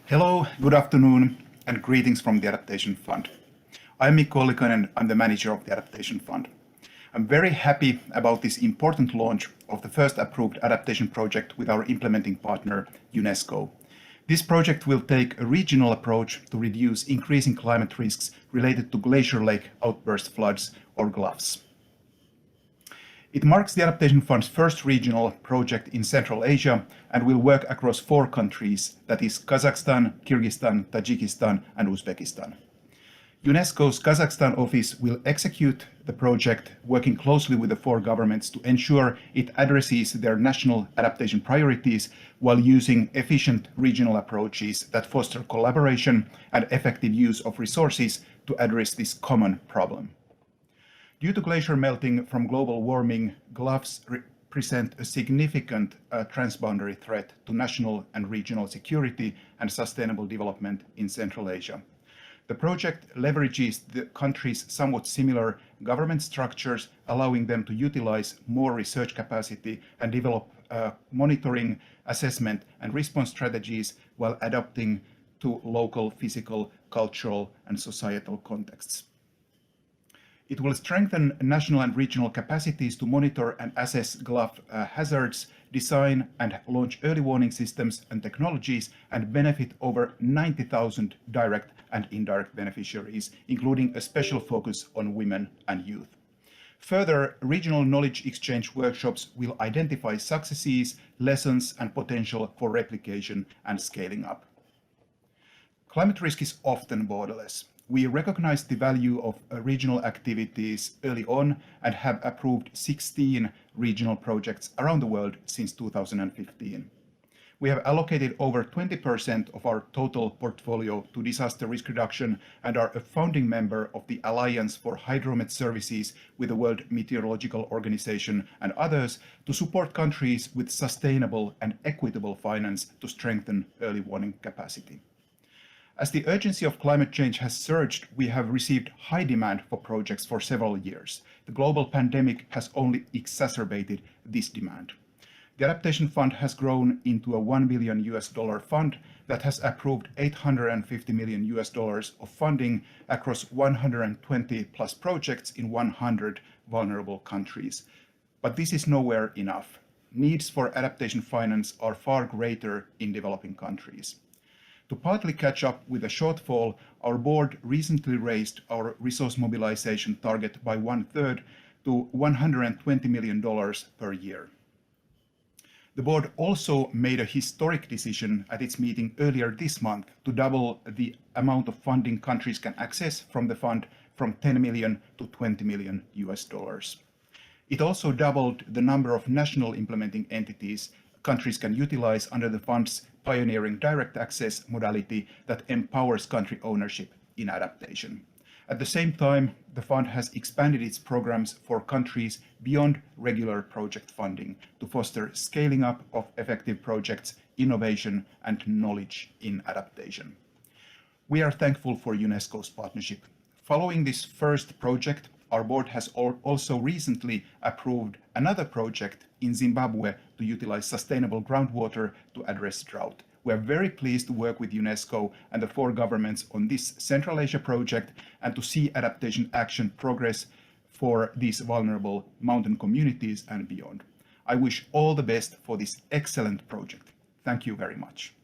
Hello, good afternoon, and greetings from the Adaptation Fund. I'm Mikko Ollikainen, I'm the manager of the Adaptation Fund. I'm very happy about this important launch of the first approved adaptation project with our implementing partner, UNESCO. This project will take a regional approach to reduce increasing climate risks related to glacier lake outburst floods, or GLOFCs. It marks the Adaptation Fund's first regional project in Central Asia and will work across 4 countries, that is Kazakhstan, Kyrgyzstan, Tajikistan, and Uzbekistan. UNESCO's Kazakhstan office will execute the project, working closely with the 4 governments to ensure it addresses their national adaptation priorities while using efficient regional approaches that foster collaboration and effective use of resources to address this common problem. Due to glacier melting from global warming, GLOFCs present a significant transboundary threat to national and regional security and sustainable development in Central Asia. The project leverages the countries' somewhat similar government structures, allowing them to utilize more research capacity and develop monitoring, assessment, and response strategies while adapting to local physical, cultural, and societal contexts. It will strengthen national and regional capacities to monitor and assess GLOFC hazards, design and launch early warning systems and technologies, and benefit over 90,000 direct and indirect beneficiaries, including a special focus on women and youth. Further, regional knowledge exchange workshops will identify successes, lessons, and potential for replication and scaling up. Climate risk is often borderless. We recognize the value of regional activities early on and have approved 16 regional projects around the world since 2015. We have allocated over 20% of our total portfolio to disaster risk reduction and are a founding member of the Alliance for Hydromet Services with the World Meteorological Organization and others to support countries with sustainable and equitable finance to strengthen early warning capacity. As the urgency of climate change has surged, we have received high demand for projects for several years. The global pandemic has only exacerbated this demand. The Adaptation Fund has grown into a $1 billion fund that has approved $850 million of funding across 120 plus projects in 100 vulnerable countries. But this is nowhere enough. Needs for adaptation finance are far greater in developing countries. To partly catch up with the shortfall, our board recently raised our resource mobilization target by 1/3 to $120 million per year. The board also made a historic decision at its meeting earlier this month to double the amount of funding countries can access from the fund from $10 million to $20 million. It also doubled the number of national implementing entities countries can utilize under the fund's pioneering direct access modality that empowers country ownership in adaptation. At the same time, the fund has expanded its programs for countries beyond regular project funding to foster scaling up of effective projects, innovation, and knowledge in adaptation. We are thankful for UNESCO's partnership. Following this first project, our board has also recently approved another project in Zimbabwe to utilize sustainable groundwater to address drought. We are very pleased to work with UNESCO and the 4 governments on this Central Asia project and to see adaptation action progress for these vulnerable mountain communities and beyond. I wish all the best for this excellent project. Thank you very much.